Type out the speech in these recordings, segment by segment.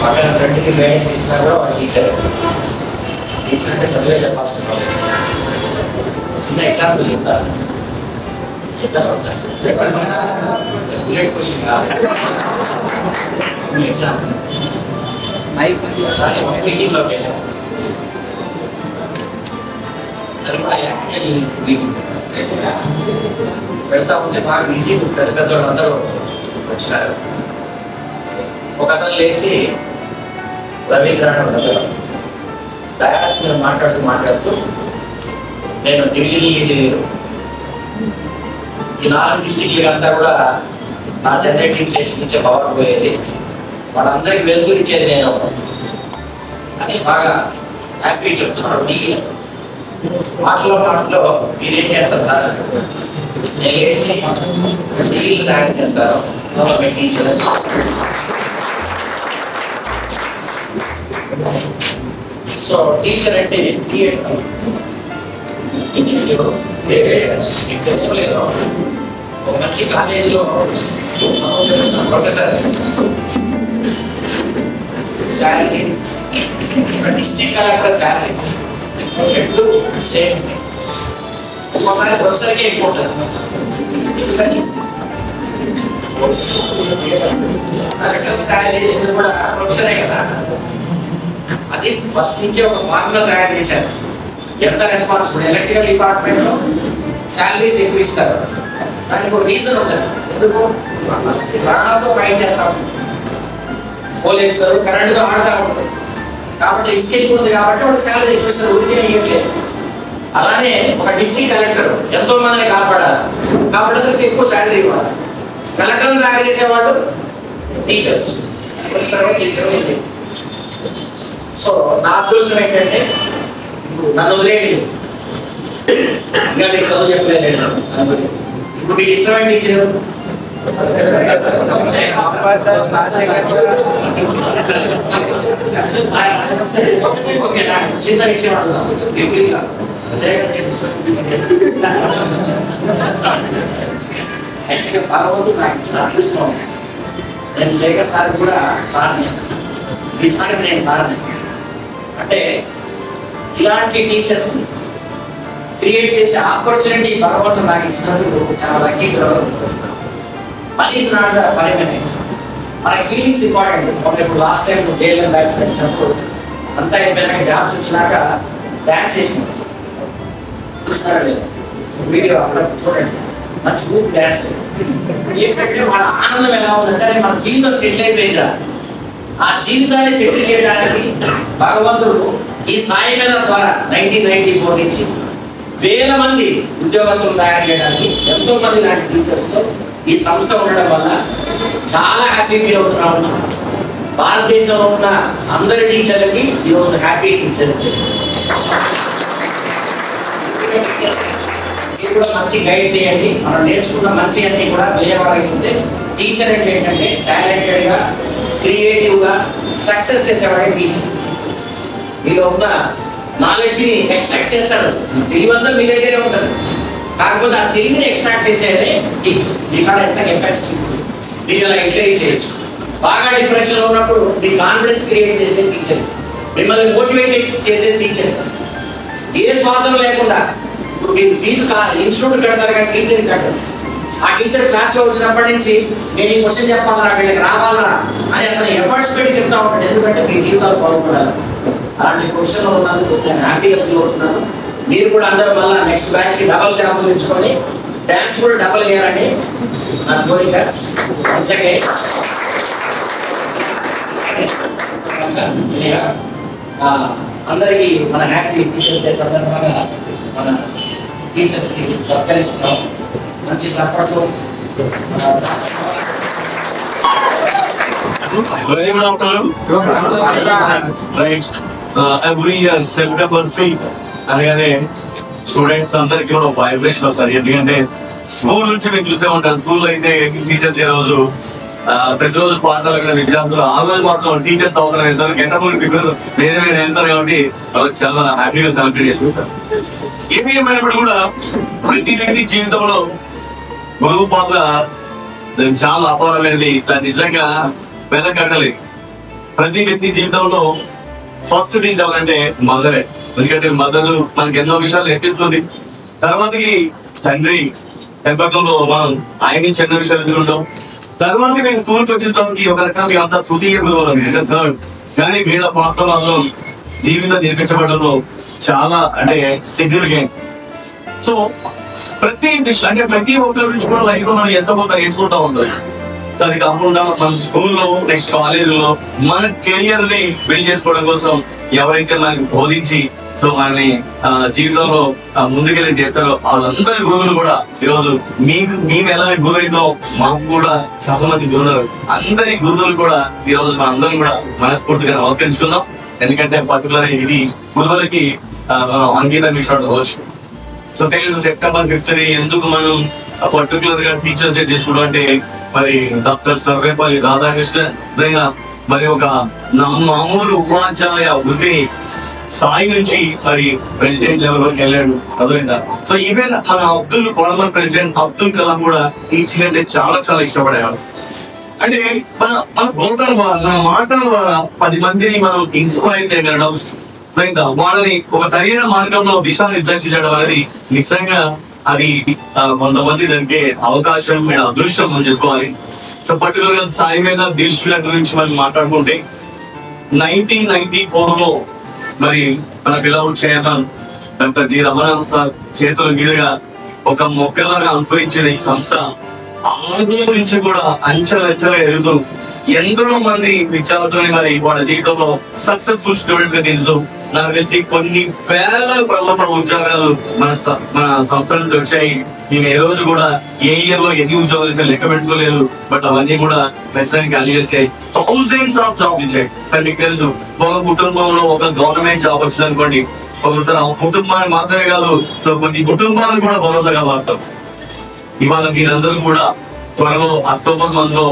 పక్కన ఫ్రెండ్కి గైడెన్స్ ఇచ్చినా కూడా ఒక టీచర్ అంటే చదివే చెప్పాల్సిన వాళ్ళు. చిన్న ఎగ్జాంపుల్ చెప్తాను. ఎగ్జాంపుల్ ఒకసారి మీటింగ్లోకి వెళ్ళాము. అది కూడా యాక్చువల్ మీటింగ్. వెళ్తా ఉంటే బాగా బిజీ పెద్ద పెద్ద వాళ్ళందరూ వచ్చినారు. ఒక అతను లేచి రవీంద్ర డయాస్ మీద మాట్లాడుతూ నేను డివిజనల్ ఇంజనీర్, ఈ 4 డిస్ట్రిక్ట్లకి అంతా కూడా నా జనరేటింగ్ స్టేషన్ నుంచే పవర్ పోయేది, వాళ్ళందరికీ వెలుగురు ఇచ్చేది నేను అని బాగా హ్యాపీ చెప్తున్నాడు. మాటలో మీరేం చేస్తారు సార్? నేను వేసి నీళ్ళు తయారు చేస్తారు టీచర్. సో టీచర్ అంటే మీకు తెలుసుకోలేదు, ఒక మంచి కాలేజీలో professor salary, district collector salary రెండు సేమ్. ఒక్కోసారి ప్రొఫెసర్కే ఎక్కువ ఉంటుంది. ఎందుకని కలెక్టర్ తయారు చేసింది కూడా ప్రొఫెసరే కదా. అది ఫస్ట్ నుంచి ఒక ఫార్ములా తయారు చేశారు. ఎంత రెస్పాన్సిబుల్ ఎలక్ట్రికల్ డిపార్ట్మెంట్ లో శాలరీస్ ఎక్కువ ఇస్తారు, దానికి ఒక రీజన్ ఉంటుంది. ఎందుకు? ప్రాణాలతో ఫైట్ చేస్తాం, పోలేపుతారు, కరెంటుతో ఆడుతూ ఉంటారు, కాబట్టి రిస్క్ ఎక్కువ ఉంది కాబట్టి వాళ్ళకి శాలరీ ఎక్కువ ఇస్తారు, ఊరికే ఇవ్వట్లేదు. అలానే ఒక డిస్ట్రిక్ట్ కలెక్టర్ ఎంతో మందిని కాపాడాలి కాబట్టి అతనికి ఎక్కువ శాలరీ ఇవ్వాలి. కలెక్టర్ని తయారు చేసేవాళ్ళు టీచర్స్, టీచర్ ఇది. సో నా అదృష్టం ఏంటంటే నన్ను వదిలేయండి, ఇంకా మీకు చదువు చెప్పలేదు. ఇప్పుడు మీకు ఇష్టమైన టీచర్ చిన్న విషయం అడుగుతాం. యాక్చువల్గా భగవంతుడు నాకు ఇచ్చిన అదృష్టం. నేను శేఖర్ సార్ కూడా సార్ని, ఈసారి నేను సార్ని. అంటే ఇలాంటి టీచర్స్ క్రియేట్ చేసే ఆపర్చునిటీ భగవంతుడు నాకు ఇచ్చినందుకు చాలా లక్కీ ఫీల్ అవుతున్నాను. Money is not the permanent. మనకి ఫీలింగ్స్ ఇంపార్టెంట్. ఇప్పుడు లాస్ట్ టైం జేఎల్ఎం బ్యాగ్స్ వచ్చినప్పుడు అంతా అయిపోయినాక జాబ్స్ వచ్చినాక డ్యాన్స్ చేసింది, చూస్తున్నారా లేదు వీడియో అక్కడ చూడండి, మంచి గ్రూప్ డ్యాన్స్. ఏంటంటే వాళ్ళ ఆనందం ఎలా ఉందంటే మన జీవితం సెటిల్ అయిపోయిందిరా, ఆ జీవితాన్ని సెటిల్ చేయడానికి భగవంతుడు ఈ సాయి మీద ద్వారా 1994 నుంచి వేల మంది ఉద్యోగస్తులు తయారు చేయడానికి ఎంతో మంది లాంటి టీచర్స్తో ఈ సంస్థ ఉండడం వల్ల చాలా హ్యాపీ ఫీల్ అవుతున్నాము. భారతదేశంలో ఉన్న అందరి టీచర్లకి ఈరోజు హ్యాపీ టీచర్స్. మీరు కూడా మంచి గైడ్ చేయండి. మనం నేర్చుకున్న మంచి అన్ని కూడా వేరే వాళ్ళకి చెప్తే టీచర్ అంటే ఏంటంటే టాలెంటెడ్గా, క్రియేటివ్గా సక్సెస్ చేసేవాడే టీచర్. మీలో ఉన్న నాలెడ్జ్ని ఎక్స్ట్రాక్ట్ చేస్తాడు. తెలివంతా మీ దగ్గరే ఉంటుంది, కాకపోతే ఆ తెలివిని ఎక్స్ట్రాక్ట్ చేసేదే టీచర్. మీ కాడ ఎంత కెపాసిటీ ఉంది, మీరు ఇలా ఎంకరేజ్ చేయొచ్చు. బాగా డిప్రెషన్లో ఉన్నప్పుడు మీ కాన్ఫిడెన్స్ క్రియేట్ చేసేది టీచర్, మిమ్మల్ని మోటివేట్ చేసేది టీచర్. ఏ స్వార్థం లేకుండా ఇప్పుడు మీరు ఫీజు ఇన్స్టిట్యూట్ కడతారు కానీ టీచర్ కట్టరు. ఆ టీచర్ క్లాస్లో వచ్చినప్పటి నుంచి నేను ఈ క్వశ్చన్ చెప్పాలన్నా, వీళ్ళకి రావాలా అని అతను ఎఫర్ట్స్ పెట్టి చెప్తా ఉంటాడు. ఎందుకంటే మీ జీవితాలు బాగుపడాలి. అలాంటి క్వశ్చన్లో ఉన్నందుకు నేను హ్యాపీగా ఫీల్ అవుతున్నాను. మీరు కూడా అందరూ మళ్ళీ నెక్స్ట్ బ్యాచ్కి డబల్ జాబులు తెచ్చుకొని డ్యాన్స్ కూడా డబల్ చేయాలని నా కోరిక. అందరికీ మన హ్యాపీ టీచర్స్ డే సందర్భంగా మన టీచర్స్కి సత్కరిస్తున్నాం. మంచి support. Very good afternoon. Right. Every year September 5th అనగానే స్టూడెంట్స్ అందరికీ కూడా వైబ్రేషన్ వస్తారు. ఎందుకంటే స్కూల్ నుంచి మేము చూసే ఉంటాం. స్కూల్లో అయితే టీచర్స్ డే రోజు ప్రతిరోజు పాఠాలు విద్యార్థులు ఆ రోజు మాత్రం టీచర్స్ అవసరం వెళ్తారు. గంటపూడి పిల్లలు వేరే వేరే వెళ్తారు కాబట్టి వాళ్ళకి చాలా హ్యాపీగా సెలబ్రేట్ చేసుకుంటారు. ఏది ఏమైనప్పుడు కూడా ప్రతి వ్యక్తి జీవితంలో గురువు పాత్ర చాలా అపారమైనది. దాన్ని నిజంగా వెదకట్టలేదు. ప్రతి వ్యక్తి జీవితంలో ఫస్ట్ టీచర్ ఎవరంటే మదరే. ఎందుకంటే మదర్ మనకి ఎన్నో విషయాలు నేర్పిస్తుంది. తర్వాతకి తండ్రి పెంపకంలో మనం ఆయన నుంచి ఎన్నో విషయాలు తెలుసుకుంటాం. తర్వాత నేను స్కూల్కి వచ్చిన తర్వాత ఒక రకంగా అంతా తృతీయ గురువులు అంటే థర్డ్. కానీ వీళ్ళ పాత్ర మాత్రం జీవితం నిర్మించబడంలో చాలా అంటే సిగ్నిఫికెంట్. సో ప్రతి విషయం అంటే ప్రతి ఒక్కరి నుంచి కూడా లైఫ్ లో మనం ఎంతో కొంత నేర్చుకుంటా ఉంటాం. సో అది కాకుండా మన స్కూల్లో నెక్స్ట్ కాలేజీలో మన కెరియర్ ని బిల్డ్ చేసుకోవడం కోసం ఎవరైతే మనకి బోధించి సో మనని జీవితంలో ముందుకెళ్ళి చేస్తారో వాళ్ళందరి గురువులు కూడా ఈరోజు మేము ఎలా గురువు అయినో మాకు కూడా చాలా మంది గురువులు. అందరి గురువులు కూడా ఈరోజు మన అందరం కూడా మనస్ఫూర్తిగా నమస్కరించుకుందాం. ఎందుకంటే పర్టికులర్ ఇది గురువులకి అంగీకారం ఇష్టపడవచ్చు. సో తెలుసు సెప్టెంబర్ 5 ఎందుకు మనం పర్టికులర్ గా టీచర్స్ డే తీసుకుంటాం అంటే మరి డాక్టర్ సర్వేపల్లి రాధాకృష్ణ మరి ఒక మామూలు ఉపాధ్యాయ వృత్తి స్థాయి నుంచి మరి ప్రెసిడెంట్ లెవెల్ వరకు వెళ్ళాడు. అర్థమైందా? సో ఈవెన్ మన ఫార్మర్ ప్రెసిడెంట్ అబ్దుల్ కలాం కూడా టీచింగ్ అంటే చాలా చాలా ఇష్టపడేవాడు. అంటే మన బోధన ద్వారా మన మాటల ద్వారా 10 మందిని మనం ఇన్స్పైర్ చేయగలడం, వాళ్ళని ఒక సరైన మార్గంలో దిశ నిర్దేశించడం అనేది నిజంగా అది కొంతమంది దానికి అవకాశం అదృష్టం అని చెప్పుకోవాలి. సో పర్టికులర్ గా సాయి మీద దిల్షుల గురించి మనం మాట్లాడుకుంటే 1994 లో మరి మన beloved chairman doctor G Ramanath sir చేతుల మీదుగా ఒక మొక్కలాగా అనుభవించిన ఈ సంస్థ ఆరు నుంచి కూడా అంచెలంచెలుగా ఎదుగుతూ ఎందరో మంది విద్యార్థులని మరి వాళ్ళ జీవితంలో సక్సెస్ఫుల్ స్టూడెంట్ గా తీస్తూ నాకు తెలిసి కొన్ని వేల ప్రభుత్వ ఉద్యోగాలు మన సంస్థ నుంచి వచ్చాయి. మేము ఏ రోజు కూడా ఏ ఇయర్ లో ఎన్ని ఉద్యోగాలు లెక్క పెట్టుకోలేదు. బట్ అవన్నీ కూడా ప్రస్తుతానికి ఖాళీ చేస్తాయి. థౌజండ్స్ ఆఫ్ జాబ్ ఇచ్చాయి. కానీ మీకు తెలుసు ఒక కుటుంబంలో ఒక గవర్నమెంట్ జాబ్ వచ్చింది అనుకోండి, ఒకసారి ఆ కుటుంబానికి మాత్రమే కాదు సో కొన్ని కుటుంబాలకు కూడా భరోసాగా మారుతాం. ఇవాళ మీరందరూ కూడా త్వరలో అక్టోబర్ మంత్ లో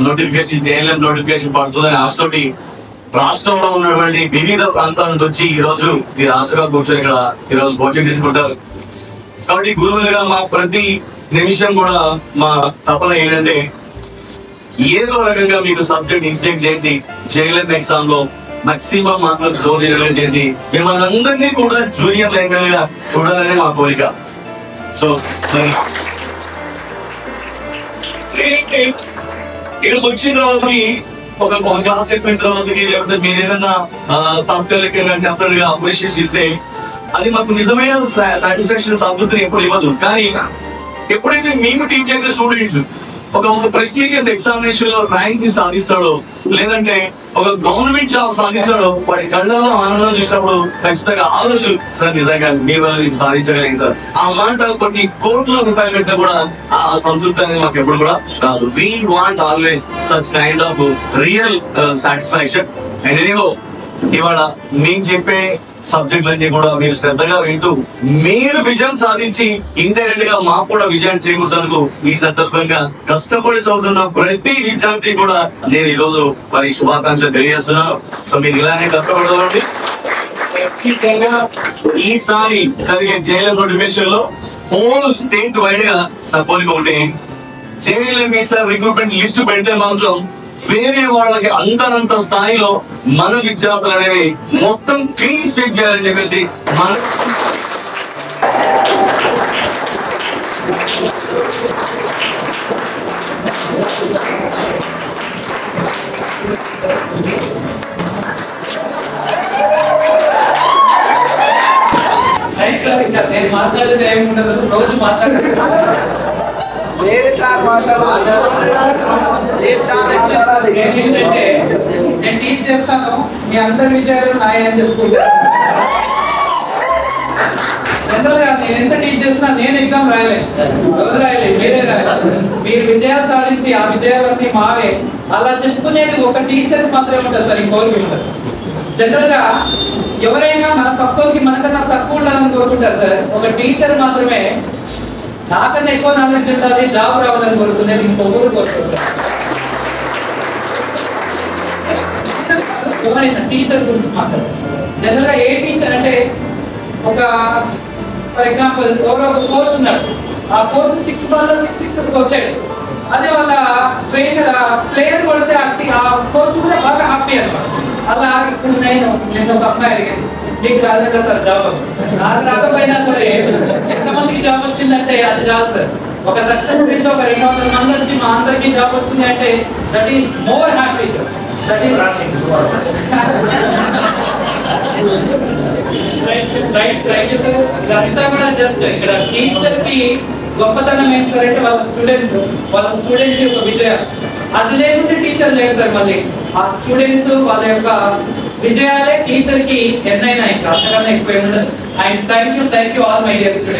నోటిఫికేషన్ JLM నోటిఫికేషన్ పడుతుందని ఆశతోటి రాష్ట్రంలో ఉన్నటువంటి వివిధ ప్రాంతాల నుంచి వచ్చి ఈ రోజు ఈ రాష్ట్రంగా కూర్చొని ఇక్కడ ఈరోజు కోచింగ్ తీసుకుంటారు. కాబట్టి గురువులుగా మా ప్రతి నిమిషం కూడా మా తపన ఏంటంటే ఏదో రకంగా మీకు సబ్జెక్ట్ ఇంజెక్ట్ చేసి JLM ఎగ్జామ్ లో మాక్సిమం మార్కులు స్కోర్ చేసి మిమ్మల్ని అందరినీ కూడా జూనియర్ లైబ్రరీ గా చూడాలనే మా కోరిక. సో ఇక్కడికి వచ్చిన తర్వాతకి ఒక క్లాస్ అయిపోయిన తర్వాతకి లేకపోతే మీరు ఏదైనా తాత్కాలికంగా టెంపరీ గా అప్రిషియేట్ ఇస్తే అది మాకు నిజమైన సాటిస్ఫాక్షన్ సంతృప్తిని ఎప్పుడు ఇవ్వదు. కానీ ఎప్పుడైతే మేము టీచ్ చేసే స్టూడెంట్స్ ఒక ప్రెస్టీజియస్ ఎగ్జామినేషన్ లో ర్యాంక్ ని సాధిస్తాడో లేదంటే ఒక గవర్నమెంట్ జాబ్ సాధిస్తాడో వాడి కళ్ళలో ఆనందం చూసినప్పుడు ఖచ్చితంగా ఆ రోజు సార్ నిజంగా మీ వల్ల సాధించగలిగింది సార్ ఆ మాట కొన్ని కోట్ల రూపాయలు పెట్టినా కూడా ఆ సంతృప్తి అనేది మాకు ఎప్పుడు కూడా రాదు. We want always such kind of real satisfaction. And anyhow ఇవాళ నేను చెప్పే సబ్జెక్టులన్నీ కూడా మీరు శ్రద్ధగా వింటూ మీరు విజయం సాధించి ఇండైరెక్ట్ గా మాకు కూడా విజయం చేకూర్చేందుకు ఈ సందర్భంగా కష్టపడి చదువుతున్న ప్రతి విద్యార్థి కూడా నేను ఈరోజు మరి శుభాకాంక్షలు తెలియజేస్తున్నాను. సో మీరు ఇలానే కష్టపడదండి. ఖచ్చితంగా ఈసారి జరిగే JLM నోటిఫికేషన్ లో హోల్ స్టేట్ వైడ్ గా పోలిక ఉంటే JLM రిక్రూట్మెంట్ లిస్ట్ పెడితే మాత్రం వేరే వాళ్ళకి అంతరంత స్థాయిలో మన విద్యార్థులు అనేవి మొత్తం క్లీన్ స్వీప్ చేయాలని చెప్పేసి మన మాట్లాడితే ఏముండదు రోజు మాట్లాడాలి. నేను టీచ్ చేస్తాను మీ అందరి విజయాలు నాయ అని చెప్పుకుంటా. జనరల్గా నేను ఎంత టీచ్ చేస్తున్నా నేను ఎగ్జామ్ రాయలేదు, ఎవరు రాయలేదు, మీరే రాయలేదు. మీరు విజయాలు సాధించి ఆ విజయాలన్నీ మావే అలా చెప్పుకునేది ఒక టీచర్ మాత్రమే ఉంటుంది సార్, ఇంకోరికి ఉండదు. జనరల్గా ఎవరైనా మన పక్కకి మనకన్నా తక్కువ ఉండాలని కోరుకుంటారు సార్. ఒక టీచర్ మాత్రమే నాకన్నా ఎక్కువ నాలెడ్జ్ ఉండాలి, జాబ్ రావాలని కోరుకునేది ఇంకొకరు కోరుకుంటారు. ఎవరైనా టీచర్ గురించి మాట్లాడారు. జనరల్గా ఏ టీచర్ అంటే ఒక ఫర్ ఎగ్జాంపుల్ ఎవరో ఒక కోచ్ ఉన్నాడు, ఆ కోచ్ 6 బాల్లో 6 కొట్టలేడు. అదే వాళ్ళ ట్రైనర్ ప్లేయర్ కొడితే ఆ కోచ్ కూడా బాగా హ్యాపీ అనమాట. అలా ఇప్పుడు నేను ఒక అమ్మాయి అడిగాను, మీకు రాలేదా సార్ జాబ్? నాకు రాకపోయినా సరే ఎంతమందికి జాబ్ వచ్చిందంటే అది చాలు సార్. ఒక సక్సెస్ రేట్ లో ఒక 200 మంది వచ్చి మా అందరికి జాబ్ వచ్చింది అంటే that is more happy sir. That is right sir. ఇదంతా కూడా జస్ట్ ఇక్కడ టీచర్ కి గొప్పతనం ఏంటి సార్ అంటే వాళ్ళ స్టూడెంట్స్ యొక్క విజయం. అది లేకుంటే టీచర్ లేడు సార్. మళ్ళీ ఆ స్టూడెంట్స్ వాళ్ళ యొక్క విజయాలే టీచర్ కి ఎన్నైనా ఇంకా అంతకన్నా ఎక్కువ ఉండదు. And thank you all my dear students.